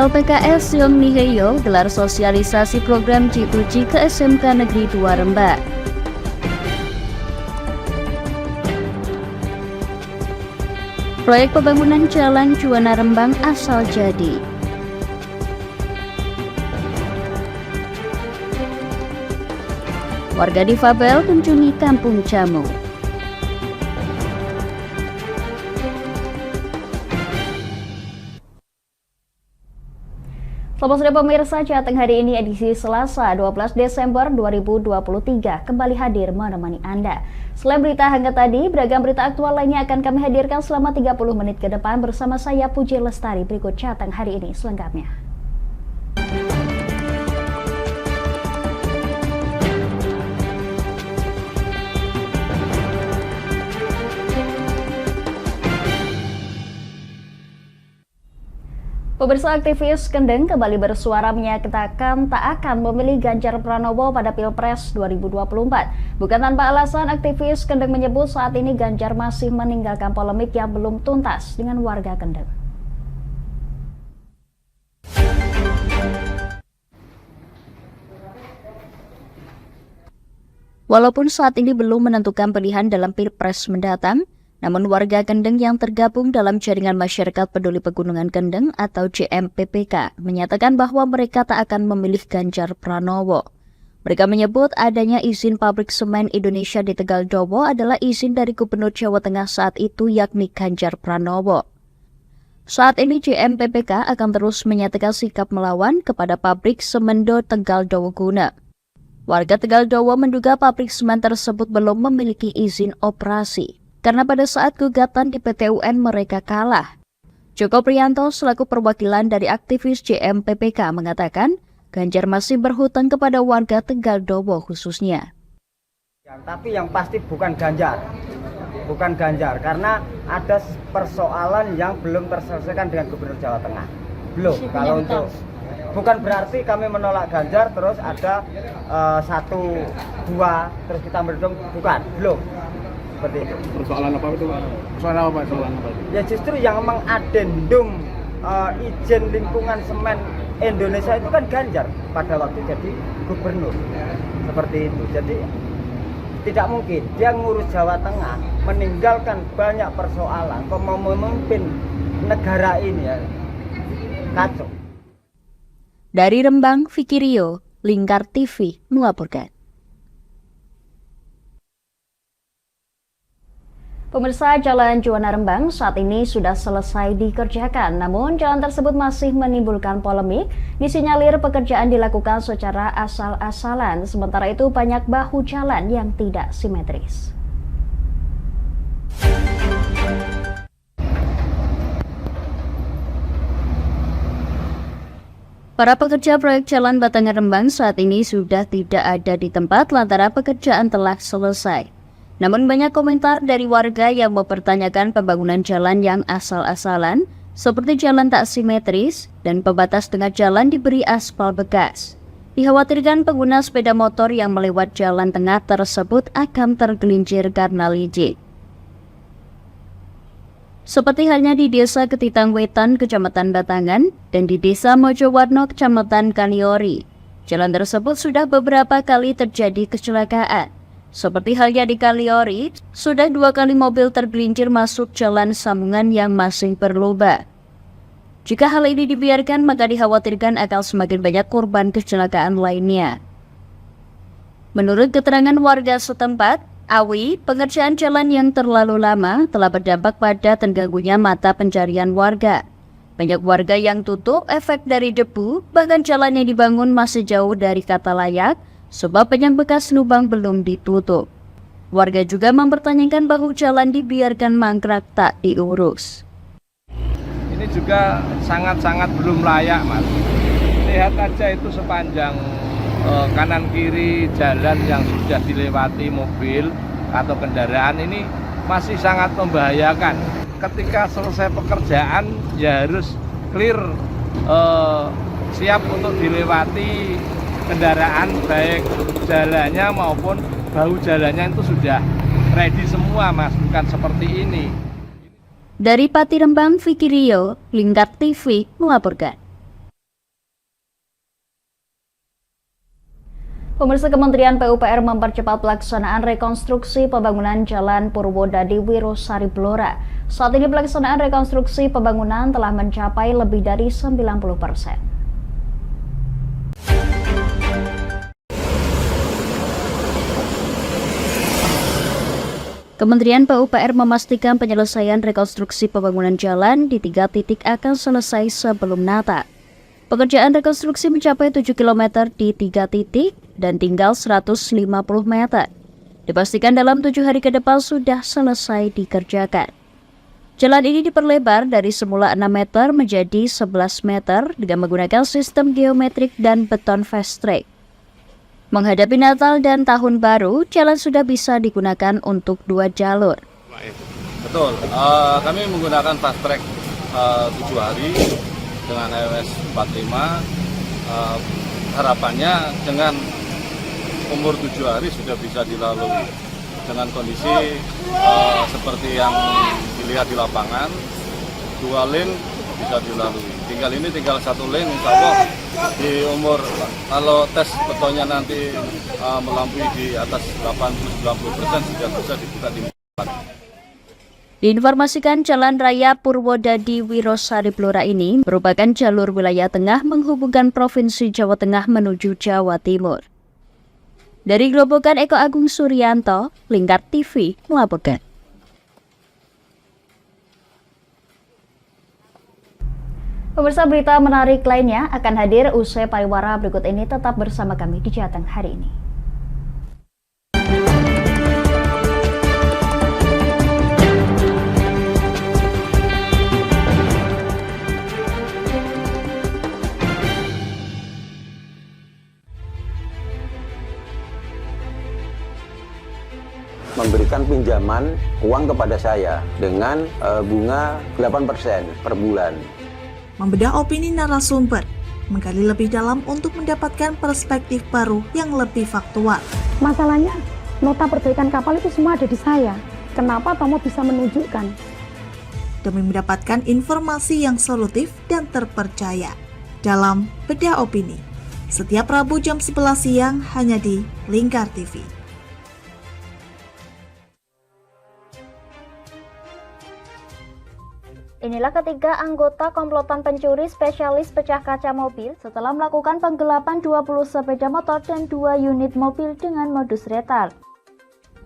LPKS Siong Niheyo gelar sosialisasi program G2G ke SMK Negeri 2 Rembang. Proyek pembangunan Jalan Juwana Rembang asal jadi. Warga difabel kunjungi Kampung Jamu. Selamat sore pemirsa, Jateng hari ini edisi Selasa 12 Desember 2023 kembali hadir menemani Anda. Selain berita hangat tadi, beragam berita aktual lainnya akan kami hadirkan selama 30 menit ke depan bersama saya Puji Lestari. Berikut Jateng hari ini selengkapnya. Pemirsa, aktivis Kendeng kembali bersuara menyatakan tak akan memilih Ganjar Pranowo pada Pilpres 2024. Bukan tanpa alasan, aktivis Kendeng menyebut saat ini Ganjar masih meninggalkan polemik yang belum tuntas dengan warga Kendeng. Walaupun saat ini belum menentukan pilihan dalam Pilpres mendatang, namun warga Kendeng yang tergabung dalam Jaringan Masyarakat Peduli Pegunungan Kendeng atau JMPPK menyatakan bahwa mereka tak akan memilih Ganjar Pranowo. Mereka menyebut adanya izin pabrik semen Indonesia di Tegal Dowo adalah izin dari Gubernur Jawa Tengah saat itu yakni Ganjar Pranowo. Saat ini JMPPK akan terus menyatakan sikap melawan kepada pabrik Semendo Tegal Dowo Guna. Warga Tegal Dowo menduga pabrik semen tersebut belum memiliki izin operasi, karena pada saat gugatan di PT UN mereka kalah. Joko Priyanto selaku perwakilan dari aktivis JMPPK mengatakan Ganjar masih berhutang kepada warga Tegal Dowo khususnya. Tapi yang pasti bukan Ganjar, karena ada persoalan yang belum terselesaikan dengan Gubernur Jawa Tengah. Belum, kalau untuk bukan berarti kami menolak Ganjar terus ada 1, 2 terus kita mendukung, bukan, belum. Seperti itu. Persoalan apa itu? Persoalan apa itu? Ya justru yang mengadendum izin lingkungan semen Indonesia itu kan Ganjar pada waktu jadi gubernur. Seperti itu. Jadi tidak mungkin dia ngurus Jawa Tengah meninggalkan banyak persoalan kok mau memimpin negara ini ya. Kacau. Dari Rembang, Vicky Rio, Lingkar TV melaporkan. Pemirsa, Jalan Juwana Rembang saat ini sudah selesai dikerjakan, namun jalan tersebut masih menimbulkan polemik. Disinyalir pekerjaan dilakukan secara asal-asalan, sementara itu banyak bahu jalan yang tidak simetris. Para pekerja proyek Jalan Batangan Rembang saat ini sudah tidak ada di tempat lantaran pekerjaan telah selesai. Namun banyak komentar dari warga yang mempertanyakan pembangunan jalan yang asal-asalan, seperti jalan tak simetris dan pembatas tengah jalan diberi aspal bekas. Dikhawatirkan pengguna sepeda motor yang melewat jalan tengah tersebut akan tergelincir karena licin. Seperti halnya di Desa Ketitang Wetan, Kecamatan Batangan, dan di Desa Mojowarno, Kecamatan Kaniori. Jalan tersebut sudah beberapa kali terjadi kecelakaan. Seperti halnya di Kaliori, sudah 2 kali mobil tergelincir masuk jalan sambungan yang masih berlubang. Jika hal ini dibiarkan, maka dikhawatirkan akan semakin banyak korban kecelakaan lainnya. Menurut keterangan warga setempat, Awi, pengerjaan jalan yang terlalu lama telah berdampak pada terganggunya mata pencarian warga. Banyak warga yang tutup efek dari debu, bahkan jalan yang dibangun masih jauh dari kata layak, sebab banyak bekas lubang belum ditutup. Warga juga mempertanyakan bahu jalan dibiarkan mangkrak tak diurus. Ini juga sangat-sangat belum layak, Mas. Lihat aja itu sepanjang kanan kiri jalan yang sudah dilewati mobil atau kendaraan ini masih sangat membahayakan. Ketika selesai pekerjaan ya harus clear, siap untuk dilewati kendaraan, baik jalannya maupun bahu jalannya itu sudah ready semua, Mas, bukan seperti ini. Dari Pati Rembang, Vicky Rio, Lingkar TV melaporkan. Pemirsa, Kementerian PUPR mempercepat pelaksanaan rekonstruksi pembangunan Jalan Purwodadi Wirosari Blora. Saat ini pelaksanaan rekonstruksi pembangunan telah mencapai lebih dari 90%. Kementerian PUPR memastikan penyelesaian rekonstruksi pembangunan jalan di 3 titik akan selesai sebelum Natal. Pekerjaan rekonstruksi mencapai 7 km di 3 titik dan tinggal 150 meter. Dipastikan dalam 7 hari ke depan sudah selesai dikerjakan. Jalan ini diperlebar dari semula 6 meter menjadi 11 meter dengan menggunakan sistem geometrik dan beton fast track. Menghadapi Natal dan Tahun Baru, jalan sudah bisa digunakan untuk 2 jalur. Betul, kami menggunakan fast track 7 hari dengan iOS 45. Harapannya dengan umur 7 hari sudah bisa dilalui dengan kondisi seperti yang dilihat di lapangan, 2 lane bisa dilalui. Tinggal 1 lane, insya Allah di umur kalau tes betonnya nanti melampaui di atas 80-90% sudah bisa dibuka di depan. Diinformasikan Jalan Raya Purwodadi Wirosari Blora ini merupakan jalur wilayah tengah menghubungkan Provinsi Jawa Tengah menuju Jawa Timur. Dari Grobogan, Eko Agung Suryanto, Lingkar TV melaporkan. Pemirsa, berita menarik lainnya akan hadir usai pariwara berikut ini. Tetap bersama kami di Jateng hari ini. Memberikan pinjaman uang kepada saya dengan bunga 8% per bulan. Membedah opini narasumber, menggali lebih dalam untuk mendapatkan perspektif baru yang lebih faktual. Masalahnya, nota perbaikan kapal itu semua ada di saya. Kenapa Tomo bisa menunjukkan? Demi mendapatkan informasi yang solutif dan terpercaya. Dalam Bedah Opini, setiap Rabu jam 11 siang hanya di Lingkar TV. Inilah ketiga anggota komplotan pencuri spesialis pecah kaca mobil setelah melakukan penggelapan 20 sepeda motor dan 2 unit mobil dengan modus retard.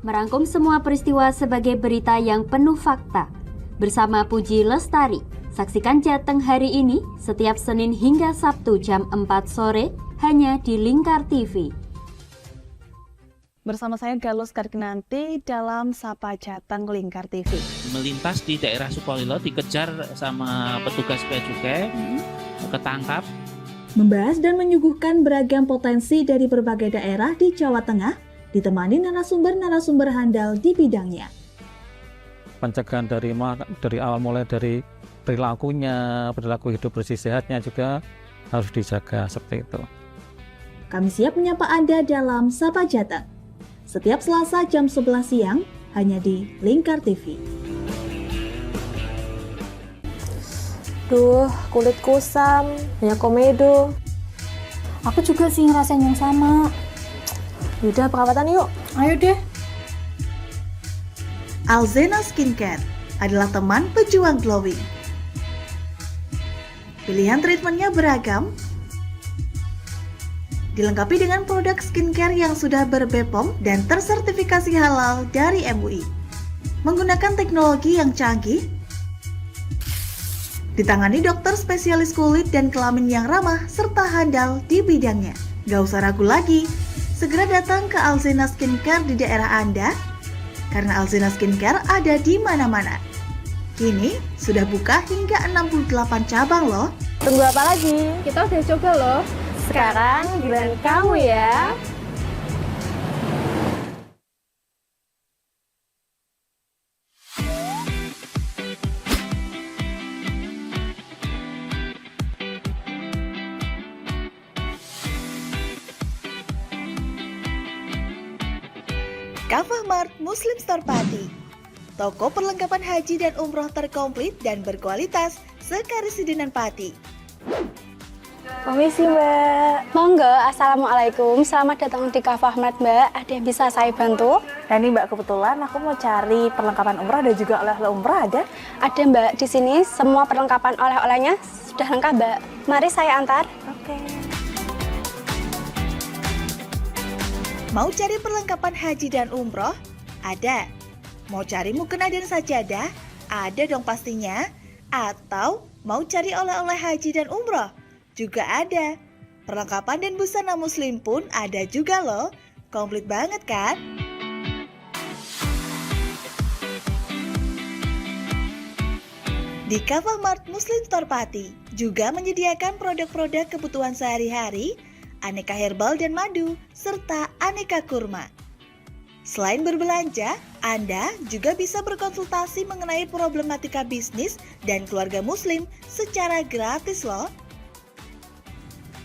Merangkum semua peristiwa sebagai berita yang penuh fakta. Bersama Puji Lestari, saksikan Jateng hari ini setiap Senin hingga Sabtu jam 4 sore hanya di Lingkar TV. Bersama saya Galus Karginanti dalam Sapa Jateng Lingkar TV. Melintas di daerah Sukolilo dikejar sama petugas bea cukai, ketangkap. Membahas dan menyuguhkan beragam potensi dari berbagai daerah di Jawa Tengah, ditemani narasumber-narasumber handal di bidangnya. Pencegahan dari awal mulai dari perilaku hidup bersih sehatnya juga harus dijaga seperti itu. Kami siap menyapa Anda dalam Sapa Jateng. Setiap Selasa jam 11 siang hanya di Lingkar TV. Duh, kulit kusam, banyak komedo. Aku juga sih ngerasain yang sama. Yaudah, perawatan yuk. Ayo deh. Alzena Skincare adalah teman pejuang glowing. Pilihan treatmentnya beragam, dilengkapi dengan produk skincare yang sudah ber-BPOM dan tersertifikasi halal dari MUI. Menggunakan teknologi yang canggih, ditangani dokter spesialis kulit dan kelamin yang ramah serta handal di bidangnya. Gak usah ragu lagi, segera datang ke Alzena Skincare di daerah Anda, karena Alzena Skincare ada di mana-mana. Kini sudah buka hingga 68 cabang loh. Tunggu apa lagi? Kita udah coba loh. Sekarang giliran kamu ya. Kafah Mart Muslim Store Pati, toko perlengkapan haji dan umroh terkomplit dan berkualitas sekarisidenan Pati. Permisi Mbak. Monggo, Assalamualaikum. Selamat datang di Kafah Mart Mbak. Ada yang bisa saya bantu? Nah ini Mbak, kebetulan aku mau cari perlengkapan umrah dan juga oleh-oleh umrah ada? Ada Mbak, di sini semua perlengkapan oleh-olehnya sudah lengkap Mbak. Mari saya antar. Oke. Mau cari perlengkapan haji dan umroh? Ada. Mau cari mukena dan sajadah? Ada dong pastinya. Atau mau cari oleh-oleh haji dan umroh? Juga ada. Perlengkapan dan busana muslim pun ada juga loh. Komplit banget kan? Di Kafah Mart Muslim Store Pati juga menyediakan produk-produk kebutuhan sehari-hari, aneka herbal dan madu, serta aneka kurma. Selain berbelanja, Anda juga bisa berkonsultasi mengenai problematika bisnis dan keluarga muslim secara gratis loh.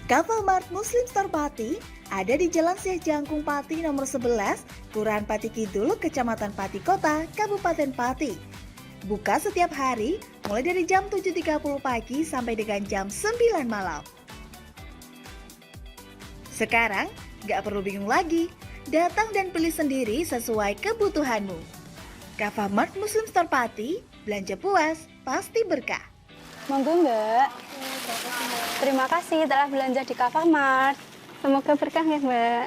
Kafah Mart Muslim Store Pati ada di Jalan Syekh Jangkung Pati nomor 11, Kelurahan Pati Kidul, Kecamatan Pati Kota, Kabupaten Pati. Buka setiap hari mulai dari jam 7.30 pagi sampai dengan jam 9 malam. Sekarang nggak perlu bingung lagi, datang dan pilih sendiri sesuai kebutuhanmu. Kafah Mart Muslim Store Pati, belanja puas, pasti berkah. Monggo Mbak. Terima kasih telah belanja di Kafah Mart. Semoga berkah ya Mbak.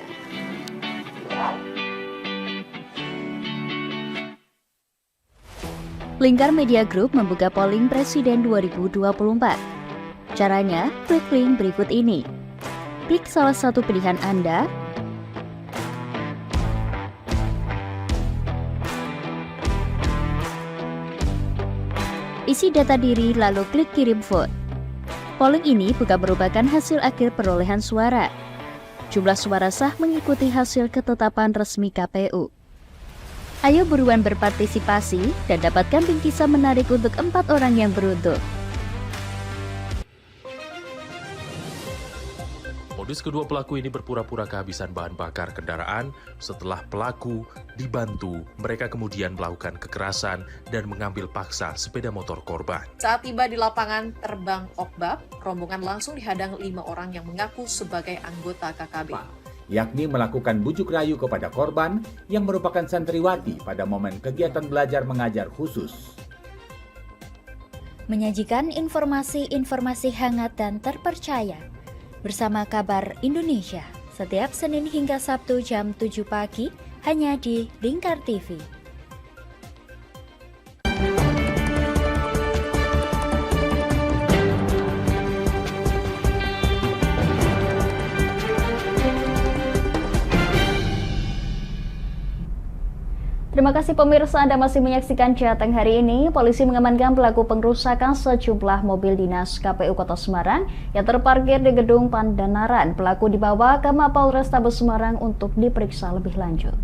Lingkar Media Group membuka polling Presiden 2024. Caranya, klik link berikut ini. Klik salah satu pilihan Anda, isi data diri lalu klik kirim vote. Polling ini bukan merupakan hasil akhir perolehan suara. Jumlah suara sah mengikuti hasil ketetapan resmi KPU. Ayo buruan berpartisipasi dan dapatkan bingkisan menarik untuk 4 orang yang beruntung. Modus kedua pelaku ini berpura-pura kehabisan bahan bakar kendaraan. Setelah pelaku dibantu, mereka kemudian melakukan kekerasan dan mengambil paksa sepeda motor korban. Saat tiba di lapangan terbang Okbab, rombongan langsung dihadang 5 orang yang mengaku sebagai anggota KKB. Yakni melakukan bujuk rayu kepada korban yang merupakan santriwati pada momen kegiatan belajar mengajar khusus. Menyajikan informasi-informasi hangat dan terpercaya bersama Kabar Indonesia setiap Senin hingga Sabtu jam 7 pagi hanya di Lingkar TV. Terima kasih pemirsa, Anda masih menyaksikan Jateng hari ini. Polisi mengamankan pelaku pengrusakan sejumlah mobil dinas KPU Kota Semarang yang terparkir di Gedung Pandanaran. Pelaku dibawa ke Mapolrestabes Semarang untuk diperiksa lebih lanjut.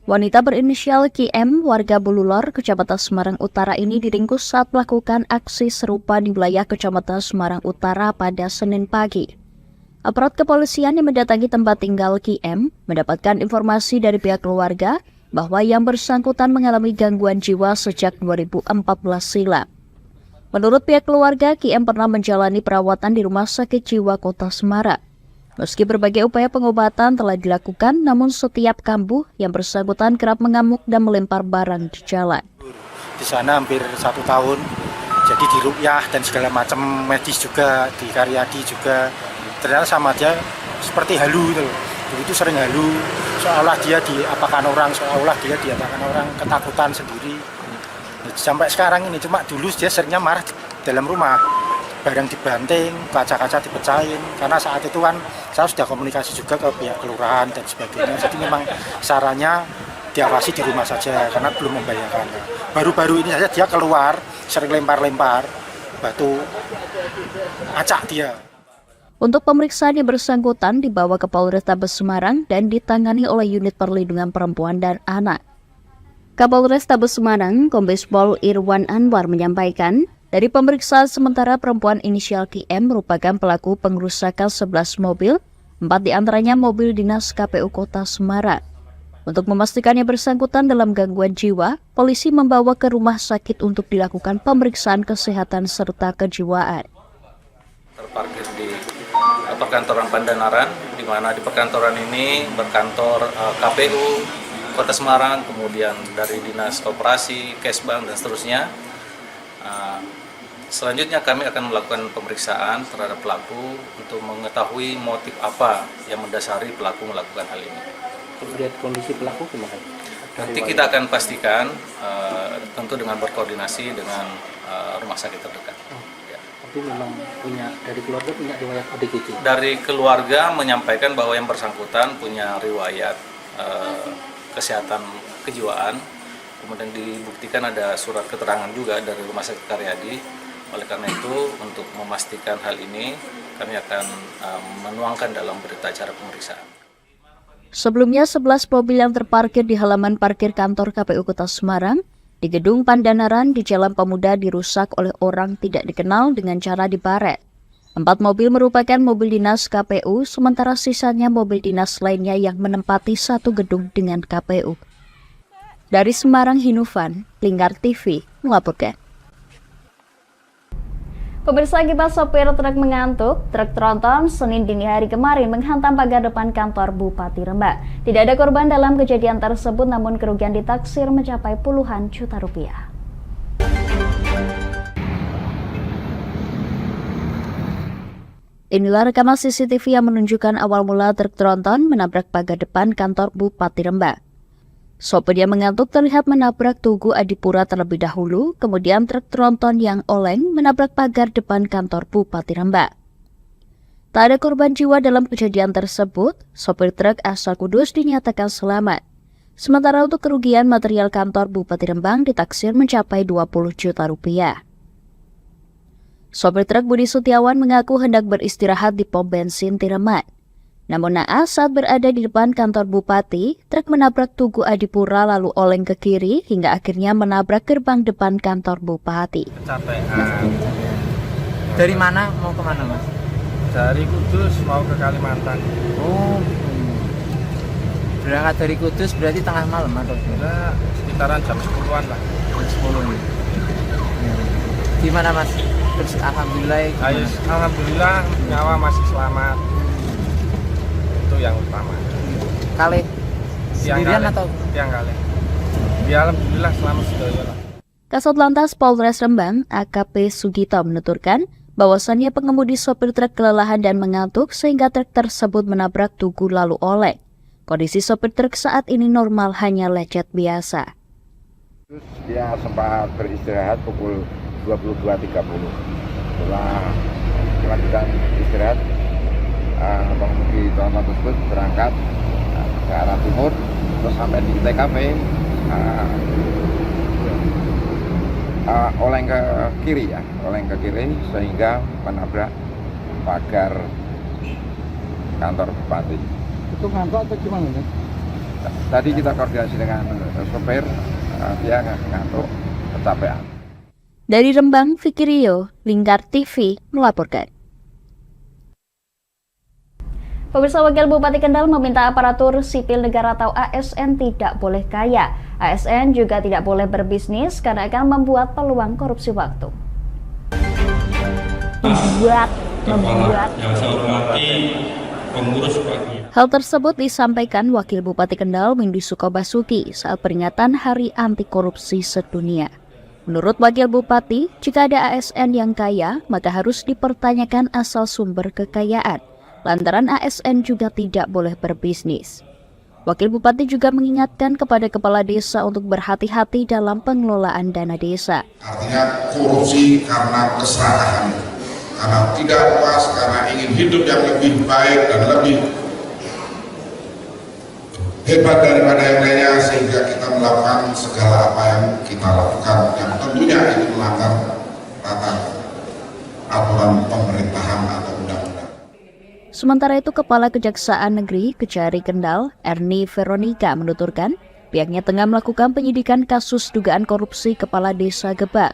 Wanita berinisial KM, warga Bululor, Kecamatan Semarang Utara ini diringkus saat melakukan aksi serupa di wilayah Kecamatan Semarang Utara pada Senin pagi. Aparat kepolisian yang mendatangi tempat tinggal KM mendapatkan informasi dari pihak keluarga bahwa yang bersangkutan mengalami gangguan jiwa sejak 2014 silam. Menurut pihak keluarga, KM pernah menjalani perawatan di Rumah Sakit Jiwa Kota Semarang. Meski berbagai upaya pengobatan telah dilakukan, namun setiap kambuh yang bersangkutan kerap mengamuk dan melempar barang di jalan. Di sana hampir 1 tahun, jadi diruqyah dan segala macam medis juga, di Karyadi juga. Ternyata sama dia seperti halu gitu. Begitu sering halu, seolah dia diapakan orang, seolah dia diapakan orang, ketakutan sendiri. Sampai sekarang ini, cuma dulu dia seringnya marah dalam rumah. Barang dibanting, kaca-kaca dipecahin, karena saat itu kan saya sudah komunikasi juga ke pihak kelurahan dan sebagainya. Jadi memang sarannya diawasi di rumah saja karena belum membahayakan. Baru-baru ini saja dia keluar sering lempar-lempar batu, acak dia. Untuk pemeriksaan yang bersangkutan dibawa ke Polrestabes Semarang dan ditangani oleh Unit Perlindungan Perempuan dan Anak. Kapolrestabes Semarang, Kombes Pol Irwan Anwar menyampaikan, dari pemeriksaan sementara perempuan inisial KM merupakan pelaku pengrusakan 11 mobil, 4 diantaranya mobil dinas KPU Kota Semarang. Untuk memastikan yang bersangkutan dalam gangguan jiwa, polisi membawa ke rumah sakit untuk dilakukan pemeriksaan kesehatan serta kejiwaan. Terparkir di perkantoran Pandanaran, di mana di perkantoran ini berkantor KPU Kota Semarang, kemudian dari Dinas Koperasi, Kesbang, dan seterusnya. Selanjutnya kami akan melakukan pemeriksaan terhadap pelaku untuk mengetahui motif apa yang mendasari pelaku melakukan hal ini. Lihat kondisi pelaku gimana? Nanti kita akan pastikan tentu dengan berkoordinasi dengan rumah sakit terdekat. Tapi memang dari keluarga punya riwayat ODGJ? Dari keluarga menyampaikan bahwa yang bersangkutan punya riwayat kesehatan kejiwaan, kemudian dibuktikan ada surat keterangan juga dari Rumah Sakit Karyadi. Oleh karena itu, untuk memastikan hal ini, kami akan menuangkan dalam berita acara pemeriksaan. Sebelumnya, 11 mobil yang terparkir di halaman parkir kantor KPU Kota Semarang di Gedung Pandanaran di Jalan Pemuda dirusak oleh orang tidak dikenal dengan cara dibaret. 4 mobil merupakan mobil dinas KPU, sementara sisanya mobil dinas lainnya yang menempati satu gedung dengan KPU. Dari Semarang, Hinufan, Lingkar TV, melaporkan. Pemirsa, akibat sopir truk mengantuk, truk tronton Senin dini hari kemarin menghantam pagar depan kantor Bupati Rembang. Tidak ada korban dalam kejadian tersebut, namun kerugian ditaksir mencapai puluhan juta rupiah. Inilah rekaman CCTV yang menunjukkan awal mula truk tronton menabrak pagar depan kantor Bupati Rembang. Sopir yang mengantuk terlihat menabrak Tugu Adipura terlebih dahulu, kemudian truk tronton yang oleng menabrak pagar depan kantor Bupati Rembang. Tak ada korban jiwa dalam kejadian tersebut, sopir truk asal Kudus dinyatakan selamat. Sementara untuk kerugian material kantor Bupati Rembang ditaksir mencapai 20 juta rupiah. Sopir truk Budi Setiawan mengaku hendak beristirahat di pom bensin Tiramat. Namun naas saat berada di depan kantor Bupati, truk menabrak Tugu Adipura lalu oleng ke kiri hingga akhirnya menabrak gerbang depan kantor Bupati. Kecapean. Dari mana mau ke mana, Mas? Dari Kudus mau ke Kalimantan. Oh, berangkat dari Kudus berarti tengah malam atau? Nah, sekitaran jam 10-an lah. Jam 10 nih. Gimana, Mas? Terus alhamdulillah nyawa masih selamat. Itu yang utama. Kali sendirian atau? Yang kali. Ya alhamdulillah selamat sedoyo. Kasat Lantas Polres Rembang AKP Sugito menuturkan bahwasannya pengemudi sopir truk kelelahan dan mengantuk sehingga truk tersebut menabrak Tugu lalu oleng. Kondisi sopir truk saat ini normal, hanya lecet biasa. Dia sempat beristirahat pukul 22.30. Setelah melanjutkan istirahat, pengemudi tronton tersebut berangkat ke arah timur, terus sampai di TKP oleng ke kiri sehingga menabrak pagar kantor Bupati. Itu ngantuk atau gimana? Tadi kita koordinasi dengan sopir, dia ngantuk, kecapean. Dari Rembang, Fikri Rio, Lingkar TV melaporkan. Pemirsa, Wakil Bupati Kendal meminta aparatur sipil negara atau ASN tidak boleh kaya. ASN juga tidak boleh berbisnis karena akan membuat peluang korupsi waktu. Yang saya hormati pengurus bagian. Hal tersebut disampaikan Wakil Bupati Kendal Windy Sukobasuki saat peringatan Hari Anti Korupsi Sedunia. Menurut Wakil Bupati, jika ada ASN yang kaya, maka harus dipertanyakan asal sumber kekayaan. Lantaran ASN juga tidak boleh berbisnis. Wakil Bupati juga mengingatkan kepada kepala desa untuk berhati-hati dalam pengelolaan dana desa. Artinya korupsi karena keserakahan, karena tidak puas, karena ingin hidup yang lebih baik dan lebih hebat daripada yang lainnya, sehingga kita melakukan segala apa yang kita lakukan, yang tentunya itu melanggar aturan pemerintahan atau undang-undang. Sementara itu, Kepala Kejaksaan Negeri Kejari Kendal, Erni Veronica menuturkan pihaknya tengah melakukan penyidikan kasus dugaan korupsi Kepala Desa Gebang.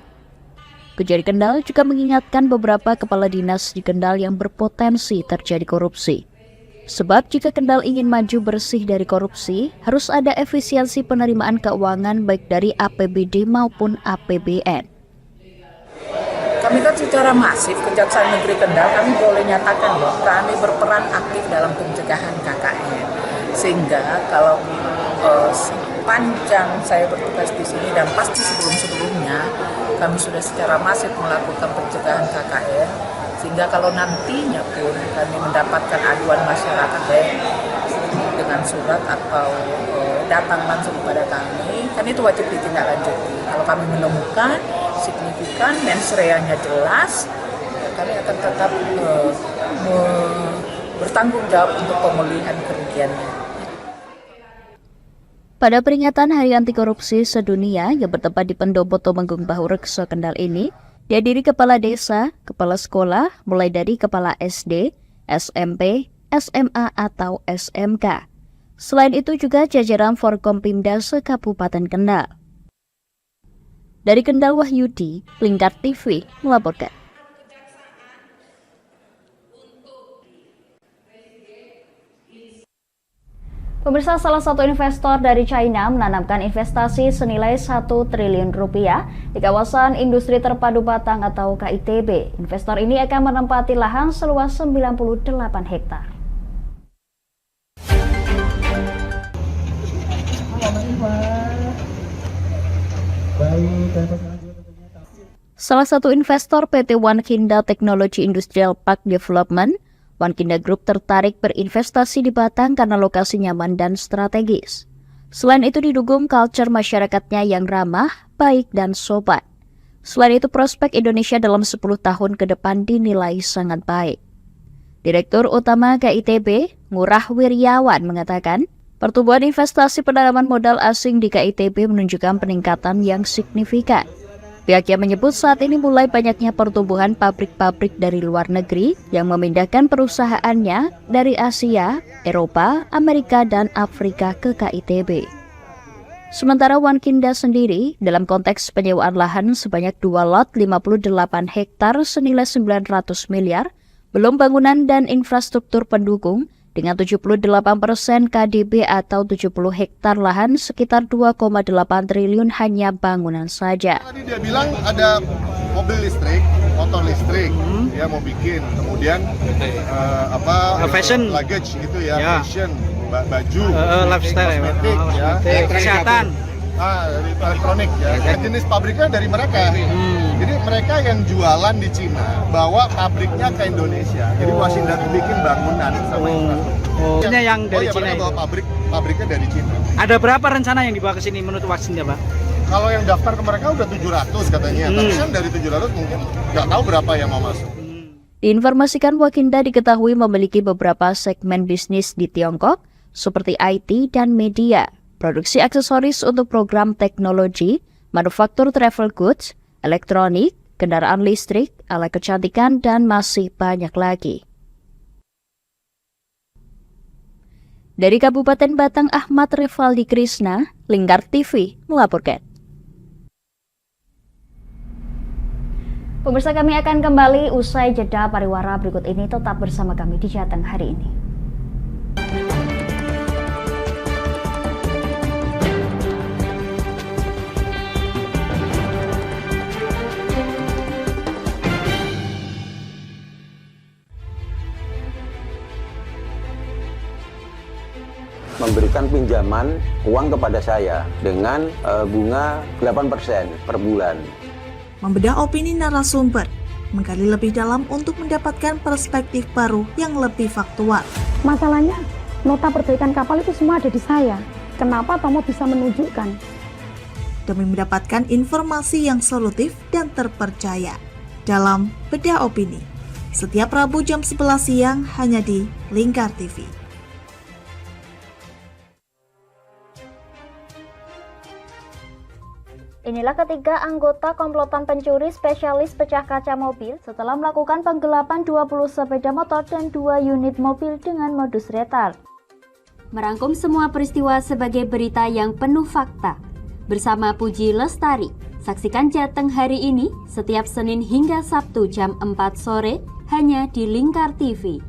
Kejari Kendal juga mengingatkan beberapa kepala dinas di Kendal yang berpotensi terjadi korupsi. Sebab jika Kendal ingin maju bersih dari korupsi, harus ada efisiensi penerimaan keuangan baik dari APBD maupun APBN. Kami kan secara masif, Kejaksaan Negeri Kendal, kami boleh nyatakan bahwa kami berperan aktif dalam pencegahan KKN. Sehingga kalau sepanjang saya bertugas di sini dan pasti sebelum-sebelumnya, kami sudah secara masif melakukan pencegahan KKN. Sehingga kalau nantinya pun kami mendapatkan aduan masyarakat baik dengan surat atau datang langsung kepada kami, kan itu wajib ditindaklanjuti. Kalau kami menemukan signifikan, mens rea-nya jelas, kami akan tetap bertanggung jawab untuk pemulihan kerugiannya. Pada peringatan Hari Anti Korupsi Sedunia yang bertempat di Pendopo Tumenggung Bahu Rekso Kendal ini, dihadiri kepala desa, kepala sekolah, mulai dari kepala SD, SMP, SMA atau SMK. Selain itu juga jajaran Forkompimda se-Kabupaten Kendal. Dari Kendal, Wahyudi, Lingkar TV melaporkan. Pemirsa, salah satu investor dari China menanamkan investasi senilai 1 triliun rupiah di kawasan industri terpadu Batang atau KITB. Investor ini akan menempati lahan seluas 98 hektar. Salah satu investor PT Wankinda Technology Industrial Park Development, Wankinda Group tertarik berinvestasi di Batang karena lokasi nyaman dan strategis. Selain itu didukung culture masyarakatnya yang ramah, baik dan sopan. Selain itu prospek Indonesia dalam 10 tahun ke depan dinilai sangat baik. Direktur Utama KITB, Ngurah Wiryawan mengatakan, pertumbuhan investasi penanaman modal asing di KITB menunjukkan peningkatan yang signifikan. Pihaknya menyebut saat ini mulai banyaknya pertumbuhan pabrik-pabrik dari luar negeri yang memindahkan perusahaannya dari Asia, Eropa, Amerika, dan Afrika ke KITB. Sementara Wankinda sendiri dalam konteks penyewaan lahan sebanyak 2 lot 58 hektar senilai 900 miliar, belum bangunan dan infrastruktur pendukung, dengan 78% KDB atau 70 hektar lahan sekitar 2,8 triliun hanya bangunan saja. Tadi dia bilang ada mobil listrik, motor listrik, ya mau bikin, kemudian fashion, luggage gitu ya, fashion, baju, lifestyle, kosmetik, kesehatan, elektronik ya. Jenis pabriknya dari mereka. Jadi mereka yang jualan di Cina, bawa pabriknya ke Indonesia. Jadi Wankinda itu bikin bangunan sama infrastruktur. Yang dari Cina mereka bawa pabriknya dari Cina. Ada berapa rencana yang dibawa ke sini menurut Wankinda, Pak? Kalau yang daftar ke mereka udah 700 katanya, tapi kan dari 700 mungkin nggak tahu berapa yang mau masuk. Diinformasikan Wankinda diketahui memiliki beberapa segmen bisnis di Tiongkok, seperti IT dan media, produksi aksesoris untuk program teknologi, manufaktur travel goods, elektronik, kendaraan listrik, alat kecantikan, dan masih banyak lagi. Dari Kabupaten Batang, Ahmad Rivaldi Krisna, Lingkar TV melaporkan. Pemirsa, kami akan kembali usai jeda pariwara berikut ini. Tetap bersama kami di Jateng hari ini. Memberikan pinjaman uang kepada saya dengan bunga 8% per bulan. Membedah opini narasumber, menggali lebih dalam untuk mendapatkan perspektif baru yang lebih faktual. Masalahnya, nota perbaikan kapal itu semua ada di saya. Kenapa Tomo bisa menunjukkan? Demi mendapatkan informasi yang solutif dan terpercaya dalam Bedah Opini. Setiap Rabu jam 11 siang hanya di Lingkar TV. Inilah ketiga anggota komplotan pencuri spesialis pecah kaca mobil setelah melakukan penggelapan 20 sepeda motor dan 2 unit mobil dengan modus retard. Merangkum semua peristiwa sebagai berita yang penuh fakta. Bersama Puji Lestari, saksikan Jateng hari ini setiap Senin hingga Sabtu jam 4 sore hanya di Lingkar TV.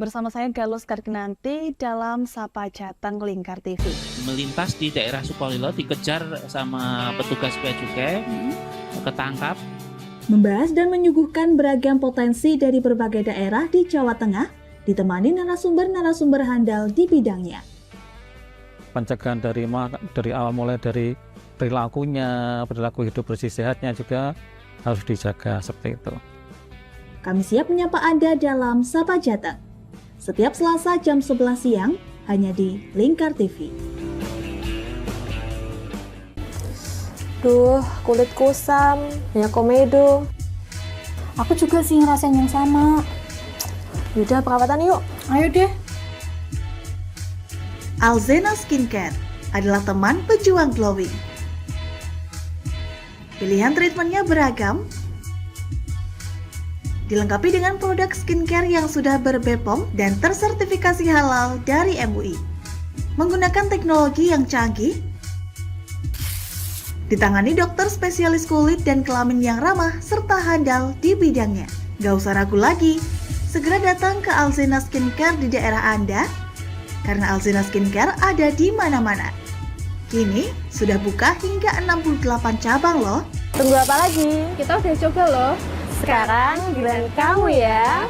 Bersama saya Galus Karkinanti dalam Sapa Jateng Lingkar TV. Melintas di daerah Sukolilo dikejar sama petugas bea cukai, ketangkap. Membahas dan menyuguhkan beragam potensi dari berbagai daerah di Jawa Tengah, ditemani narasumber-narasumber handal di bidangnya. Pencegahan dari awal mulai dari perilakunya, perilaku hidup bersih sehatnya juga harus dijaga seperti itu. Kami siap menyapa Anda dalam Sapa Jateng. Setiap Selasa jam 11 siang, hanya di Lingkar TV. Duh, kulit kusam, banyak komedo. Aku juga sih ngerasain yang sama. Yaudah, perawatan yuk. Ayo deh. Alzena Skincare adalah teman pejuang glowing. Pilihan treatmentnya beragam, dilengkapi dengan produk skincare yang sudah ber-BPOM dan tersertifikasi halal dari MUI. Menggunakan teknologi yang canggih, ditangani dokter spesialis kulit dan kelamin yang ramah serta handal di bidangnya. Gak usah ragu lagi, segera datang ke Alzena Skincare di daerah Anda, karena Alzena Skincare ada di mana-mana. Kini sudah buka hingga 68 cabang loh. Tunggu apa lagi? Kita udah coba loh. Sekarang giliran kamu ya.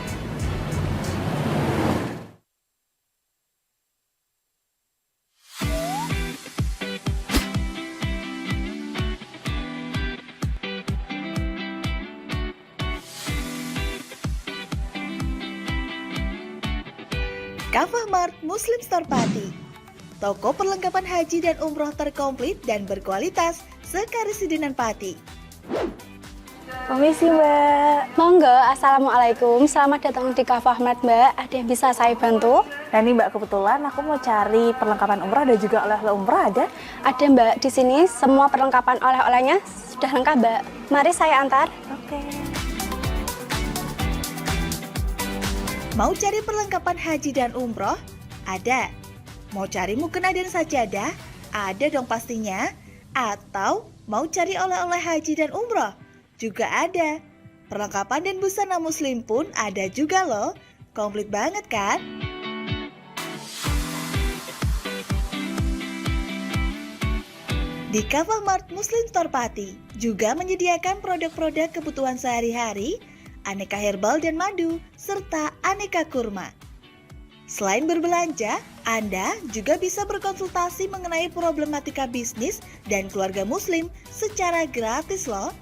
Kafah Mart Muslim Store Pati, toko perlengkapan haji dan umroh terkomplit dan berkualitas sekarisidenan Pati. Permisi Mbak. Monggo, Assalamualaikum. Selamat datang di Kafah Mart Mbak. Ada yang bisa saya bantu? Nah ini Mbak, kebetulan aku mau cari perlengkapan umroh dan juga oleh-oleh umroh ada? Ada Mbak, di sini semua perlengkapan oleh-olehnya sudah lengkap Mbak. Mari saya antar. Oke. Mau cari perlengkapan haji dan umroh? Ada. Mau cari mukena dan sajadah? Ada dong pastinya. Atau mau cari oleh-oleh haji dan umroh? Juga ada. Perlengkapan dan busana muslim pun ada juga loh. Komplit banget kan? Di Kafah Mart Muslim Store Pati juga menyediakan produk-produk kebutuhan sehari-hari, aneka herbal dan madu, serta aneka kurma. Selain berbelanja, Anda juga bisa berkonsultasi mengenai problematika bisnis dan keluarga muslim secara gratis loh.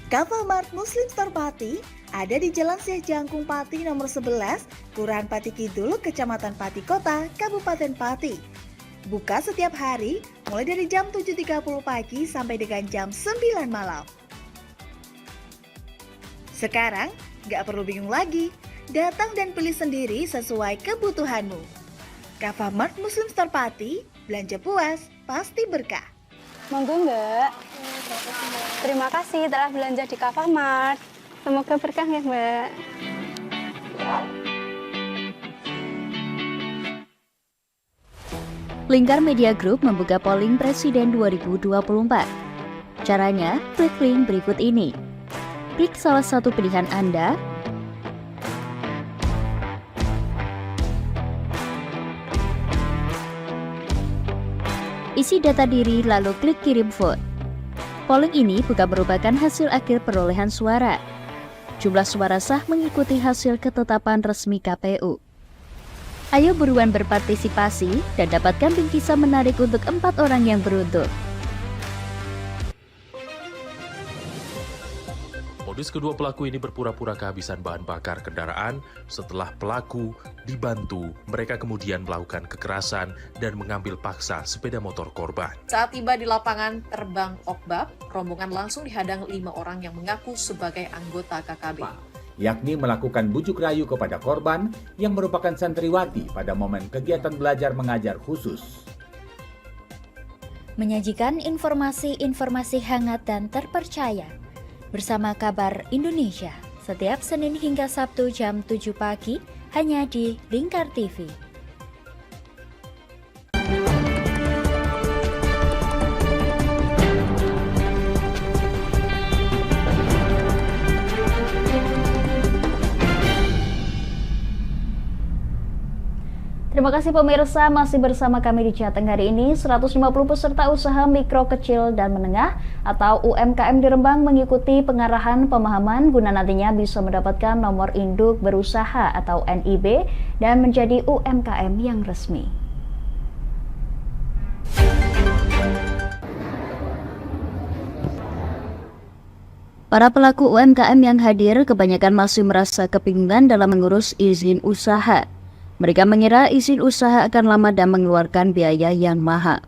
Kafah Mart Muslim Store Pati ada di Jalan Syekh Jangkung Pati nomor 11, Kelurahan Pati Kidul, Kecamatan Pati Kota, Kabupaten Pati. Buka setiap hari mulai dari jam 7.30 pagi sampai dengan jam 9 malam. Sekarang nggak perlu bingung lagi, datang dan pilih sendiri sesuai kebutuhanmu. Kafah Mart Muslim Store Pati, belanja puas pasti berkah. Monggo Mbak. Terima kasih telah belanja di Kafah Mart. Semoga berkah ya Mbak. Lingkar Media Group membuka polling Presiden 2024. Caranya, klik link berikut ini. Klik salah satu pilihan Anda, isi data diri lalu klik kirim vote. Polling ini bukan merupakan hasil akhir perolehan suara. Jumlah suara sah mengikuti hasil ketetapan resmi KPU. Ayo buruan berpartisipasi dan dapatkan bingkisan menarik untuk 4 orang yang beruntung. Modus kedua pelaku ini berpura-pura kehabisan bahan bakar kendaraan. Setelah pelaku dibantu, mereka kemudian melakukan kekerasan dan mengambil paksa sepeda motor korban. Saat tiba di lapangan terbang Okbab, rombongan langsung dihadang 5 orang yang mengaku sebagai anggota KKB. Yakni melakukan bujuk rayu kepada korban yang merupakan santriwati pada momen kegiatan belajar mengajar khusus. Menyajikan informasi-informasi hangat dan terpercaya bersama Kabar Indonesia setiap Senin hingga Sabtu jam 7 pagi hanya di Lingkar TV. Terima kasih pemirsa, masih bersama kami di Jateng hari ini. 150 peserta usaha mikro, kecil, dan menengah atau UMKM di Rembang mengikuti pengarahan pemahaman guna nantinya bisa mendapatkan nomor induk berusaha atau NIB dan menjadi UMKM yang resmi. Para pelaku UMKM yang hadir kebanyakan masih merasa kebingungan dalam mengurus izin usaha. Mereka mengira izin usaha akan lama dan mengeluarkan biaya yang mahal.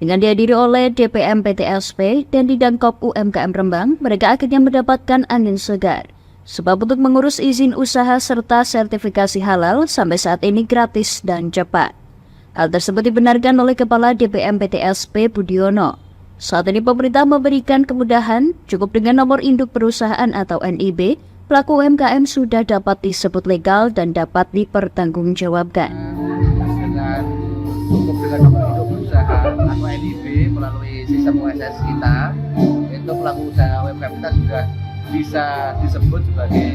Dengan dihadiri oleh DPM PTSP dan Didangkop UMKM Rembang, mereka akhirnya mendapatkan angin segar. Sebab untuk mengurus izin usaha serta sertifikasi halal sampai saat ini gratis dan cepat. Hal tersebut dibenarkan oleh Kepala DPM PTSP Budiono. Saat ini pemerintah memberikan kemudahan, cukup dengan nomor induk perusahaan atau NIB, pelaku UMKM sudah dapat disebut legal dan dapat dipertanggungjawabkan. Dengan cukup dengan nomor induk perusahaan atau NIB melalui sistem OSS kita, itu pelaku usaha UMKM kita sudah bisa disebut sebagai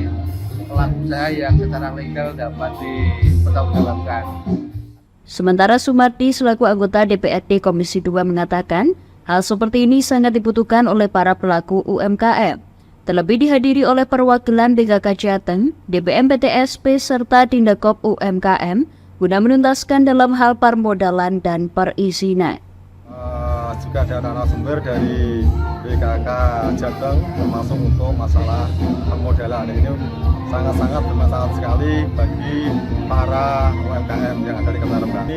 pelaku usaha yang secara legal dapat dipertanggungjawabkan. Sementara Sumardi selaku anggota DPRD Komisi 2 mengatakan, hal seperti ini sangat dibutuhkan oleh para pelaku UMKM. Terlebih dihadiri oleh perwakilan BKK Jateng, DPM PTSP serta Dindakop UMKM guna menuntaskan dalam hal permodalan dan perizinan. Juga ada narasumber dari BKK Jateng termasuk untuk masalah permodalan. Ini sangat-sangat bermanfaat sekali bagi para UMKM yang ada di Kota Rembang.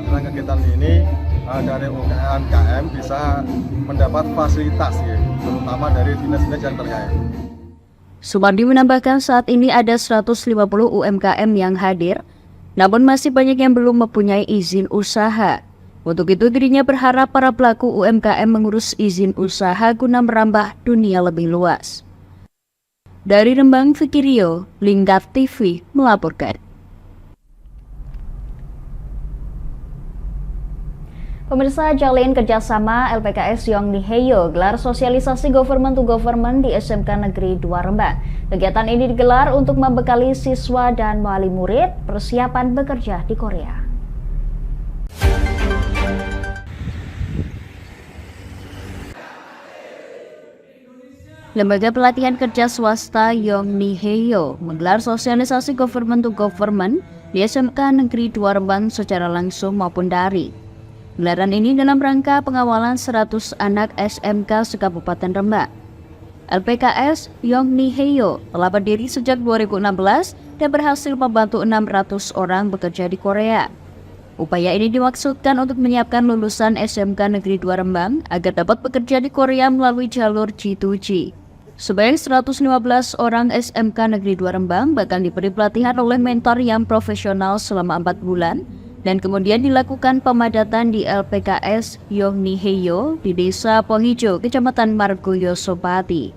Dengan kegiatan ini dari UMKM bisa mendapat fasilitas terutama dari dinas-dinas yang terkait. Sumardi menambahkan saat ini ada 150 UMKM yang hadir, namun masih banyak yang belum mempunyai izin usaha. Untuk itu dirinya berharap para pelaku UMKM mengurus izin usaha guna merambah dunia lebih luas. Dari Rembang, Fikirio, Lingkar TV melaporkan. Pemirsa, jalin kerjasama LPKS Yong Niheyo gelar sosialisasi government to government di SMK Negeri 2 Rembang. Kegiatan ini digelar untuk membekali siswa dan wali murid persiapan bekerja di Korea. Lembaga Pelatihan Kerja Swasta Yong Niheyo menggelar sosialisasi government to government di SMK Negeri 2 Rembang secara langsung maupun daring. Gelaran ini dalam rangka pengawalan 100 anak SMK se-Kabupaten Rembang. LPKS Yong Niheyo telah berdiri sejak 2016 dan berhasil membantu 600 orang bekerja di Korea. Upaya ini dimaksudkan untuk menyiapkan lulusan SMK Negeri 2 Rembang agar dapat bekerja di Korea melalui jalur G2G. Sebanyak 115 orang SMK Negeri 2 Rembang bakal diberi pelatihan oleh mentor yang profesional selama 4 bulan, dan kemudian dilakukan pemadatan di LPKS Yong Niheyo di Desa Pohijo, Kecamatan Margoyoso Pati.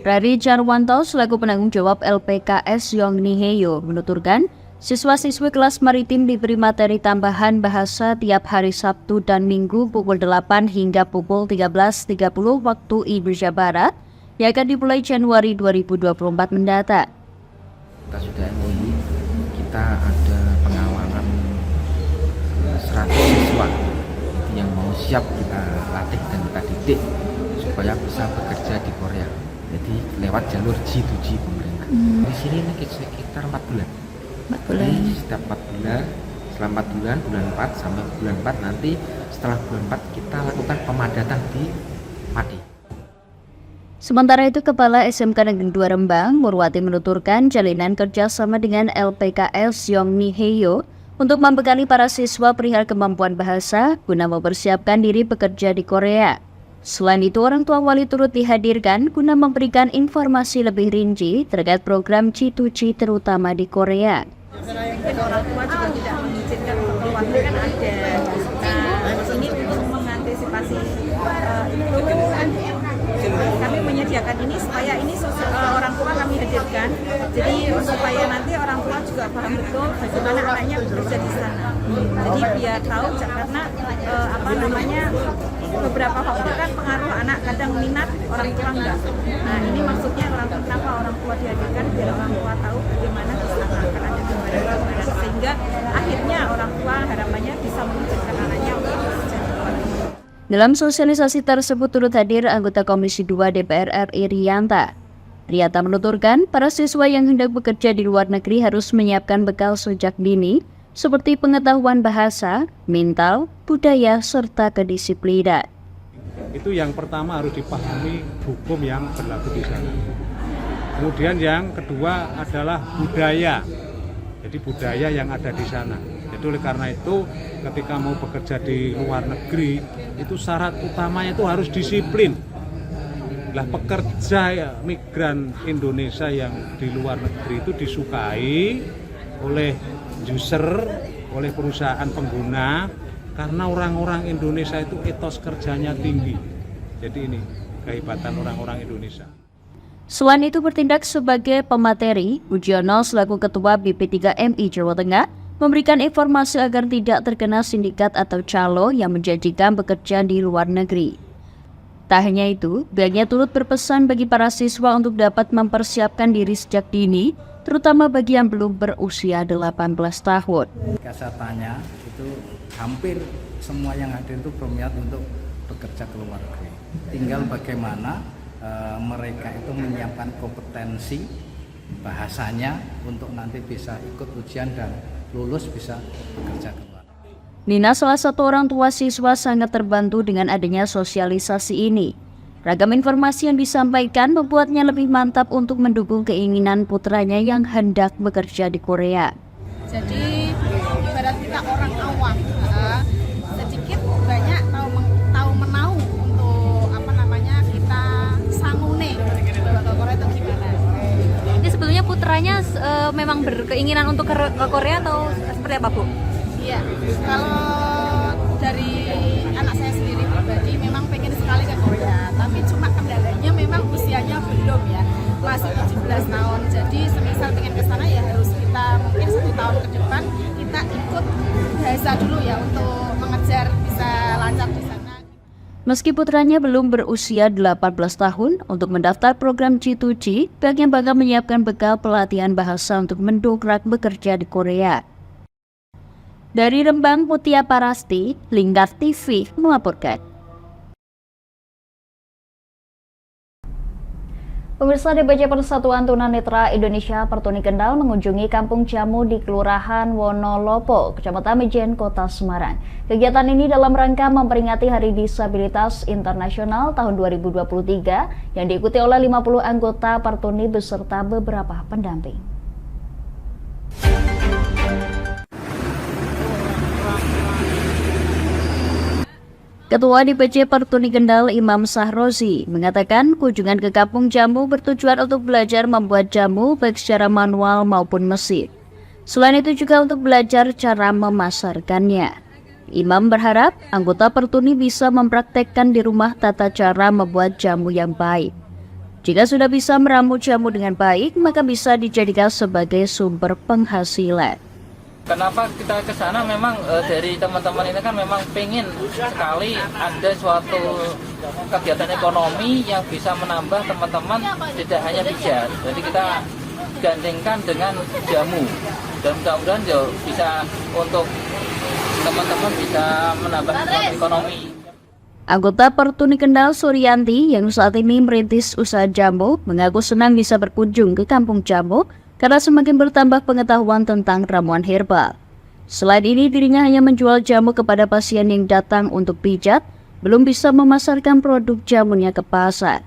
Rari Jarwanto selaku penanggung jawab LPKS Yong Niheyo menuturkan, siswa-siswi kelas maritim diberi materi tambahan bahasa tiap hari Sabtu dan Minggu pukul 8 hingga pukul 13.30 waktu Indonesia Barat yang akan dimulai Januari 2024 mendatang. Kita sudah MOU, kita ada pengawalan 100 siswa yang mau siap kita latih dan kita didik supaya bisa bekerja di Korea. Jadi lewat jalur G2G pemerintah. Di sini ini sekitar 4 bulan. 4 bulan. Jadi setiap 4 bulan, selama 4 bulan, bulan 4 sampai bulan 4 nanti setelah bulan 4 kita lakukan pemadatan di Pati. Sementara itu, Kepala SMK Negeri 2 Rembang, Murwati menuturkan jalinan kerjasama dengan LPKS Yong Niheyo untuk membekali para siswa perihal kemampuan bahasa guna mempersiapkan diri bekerja di Korea. Selain itu, orang tua wali turut dihadirkan guna memberikan informasi lebih rinci terkait program G2G terutama di Korea. Mungkin orang tua juga tidak mengizinkan keluarga kan ada. Nah, ini untuk mengantisipasi itu kami menyediakan ini supaya ini orang tua kami hadirkan. Jadi supaya nanti orang tua juga paham betul bagaimana anaknya bekerja di sana. Jadi biar tahu karena beberapa faktor kan pengaruh anak kadang minat orang tua enggak. Nah ini maksudnya kenapa orang tua dihadirkan biar orang tua tahu bagaimana di sana akan ada gambaran sehingga akhirnya orang tua harapannya bisa mencegah anaknya untuk bekerja di luar negeri. Dalam sosialisasi tersebut turut hadir anggota Komisi 2 DPR RI Rianta. Rianta menuturkan, para siswa yang hendak bekerja di luar negeri harus menyiapkan bekal sejak dini, seperti pengetahuan bahasa, mental, budaya, serta kedisiplinan. Itu yang pertama harus dipahami hukum yang berlaku di sana. Kemudian yang kedua adalah budaya. Jadi budaya yang ada di sana. Jadi oleh karena itu ketika mau bekerja di luar negeri, itu syarat utamanya itu harus disiplin. Lah pekerja migran Indonesia yang di luar negeri itu disukai oleh user, oleh perusahaan pengguna, karena orang-orang Indonesia itu etos kerjanya tinggi. Jadi ini kehebatan orang-orang Indonesia. Selain itu bertindak sebagai pemateri, Ujiono selaku Ketua BP3MI Jawa Tengah memberikan informasi agar tidak terkena sindikat atau calo yang menjanjikan bekerja di luar negeri. Tak hanya itu, pihaknya turut berpesan bagi para siswa untuk dapat mempersiapkan diri sejak dini, terutama bagi yang belum berusia 18 tahun. Jika saya tanya, itu hampir semua yang hadir itu berniat untuk bekerja ke luar negeri. Tinggal bagaimana mereka itu menyiapkan kompetensi bahasanya untuk nanti bisa ikut ujian dan lulus bisa bekerja ke luar. Nina, salah satu orang tua siswa, sangat terbantu dengan adanya sosialisasi ini. Ragam informasi yang disampaikan membuatnya lebih mantap untuk mendukung keinginan putranya yang hendak bekerja di Korea. Jadi ibarat kita orang awam, sedikit banyak tahu menau untuk kita sangune ke Korea itu gimana? Jadi sebetulnya putranya memang berkeinginan untuk ke Korea atau seperti apa, Bu? Iya, kalau dari anak saya sendiri pribadi memang pengen sekali ke Korea, tapi cuma kendalanya memang usianya belum ya, masih 17 tahun. Jadi semisal pengen ke sana ya harus kita mungkin 1 tahun ke depan kita ikut bahasa dulu ya untuk mengejar bisa lancar di sana. Meski putranya belum berusia 18 tahun, untuk mendaftar program G2G, pihaknya bakal menyiapkan bekal pelatihan bahasa untuk mendongkrak bekerja di Korea. Dari Rembang, Mutia Parasti, Lingkar TV melaporkan. Pemirsa, DPC Persatuan Tunanetra Indonesia Pertuni Kendal mengunjungi Kampung Jamu di Kelurahan Wonolopo, Kecamatan Mijen, Kota Semarang. Kegiatan ini dalam rangka memperingati Hari Disabilitas Internasional tahun 2023 yang diikuti oleh 50 anggota Pertuni beserta beberapa pendamping. Ketua DPC Pertuni Kendal Imam Sahrozi mengatakan kunjungan ke Kampung Jamu bertujuan untuk belajar membuat jamu baik secara manual maupun mesin. Selain itu juga untuk belajar cara memasarkannya. Imam berharap anggota Pertuni bisa mempraktekkan di rumah tata cara membuat jamu yang baik. Jika sudah bisa meramu jamu dengan baik, maka bisa dijadikan sebagai sumber penghasilan. Kenapa kita ke sana memang dari teman-teman ini kan memang pengen sekali ada suatu kegiatan ekonomi yang bisa menambah teman-teman tidak hanya pijat. Jadi kita gandengkan dengan jamu dan mudah-mudahan bisa untuk teman-teman bisa menambah ekonomi. Anggota Pertuni Kendal Suryanti yang saat ini merintis usaha jamu mengaku senang bisa berkunjung ke Kampung Jamu karena semakin bertambah pengetahuan tentang ramuan herbal. Selain ini, dirinya hanya menjual jamu kepada pasien yang datang untuk pijat, belum bisa memasarkan produk jamunya ke pasar.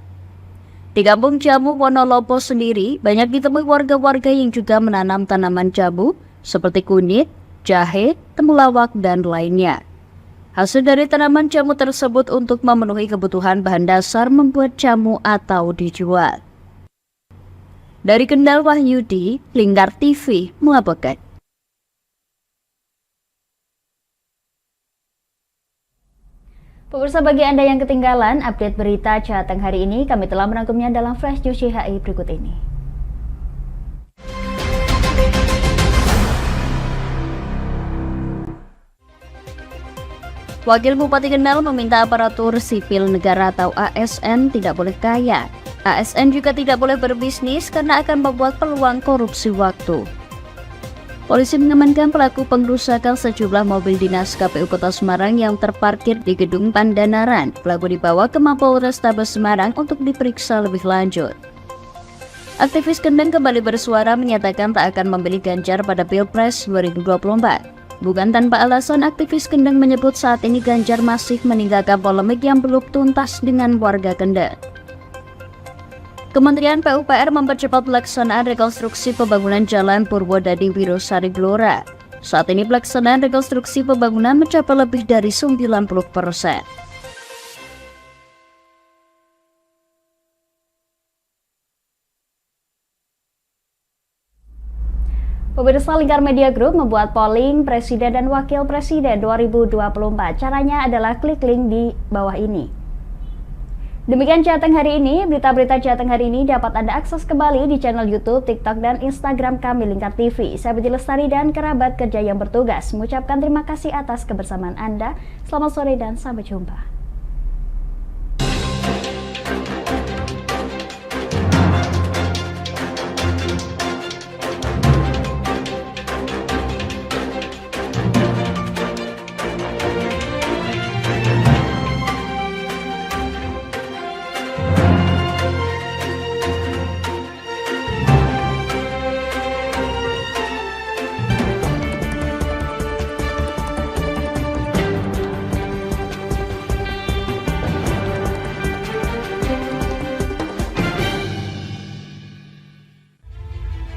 Di Kampung Jamu Wonolopo sendiri, banyak ditemui warga-warga yang juga menanam tanaman jamu seperti kunyit, jahe, temulawak, dan lainnya. Hasil dari tanaman jamu tersebut untuk memenuhi kebutuhan bahan dasar membuat jamu atau dijual. Dari Kendal, Wahyudi, Lingkar TV melaporkan. Pemirsa, bagi Anda yang ketinggalan update berita Jateng hari ini, kami telah merangkumnya dalam Flash News CHI berikut ini. Wakil Bupati Kendal meminta aparatur sipil negara atau ASN tidak boleh kaya. ASN juga tidak boleh berbisnis karena akan membuat peluang korupsi waktu. Polisi mengamankan pelaku pengrusakan sejumlah mobil dinas KPU Kota Semarang yang terparkir di Gedung Pandanaran. Pelaku dibawa ke Mapolrestabes Semarang untuk diperiksa lebih lanjut. Aktivis Kendeng kembali bersuara menyatakan tak akan memilih Ganjar pada Pilpres 2024. Bukan tanpa alasan, aktivis Kendeng menyebut saat ini Ganjar masih meninggalkan polemik yang belum tuntas dengan warga Kendeng. Kementerian PUPR mempercepat pelaksanaan rekonstruksi pembangunan Jalan Purwodadi Wirosari Blora. Saat ini pelaksanaan rekonstruksi pembangunan mencapai lebih dari 90%. Pemirsa, Lingkar Media Group membuat polling Presiden dan Wakil Presiden 2024. Caranya adalah klik link di bawah ini. Demikian Jateng hari ini. Berita-berita Jateng hari ini dapat Anda akses kembali di channel YouTube, TikTok, dan Instagram kami Lingkar TV. Saya Budi Lestari dan kerabat kerja yang bertugas mengucapkan terima kasih atas kebersamaan Anda. Selamat sore dan sampai jumpa.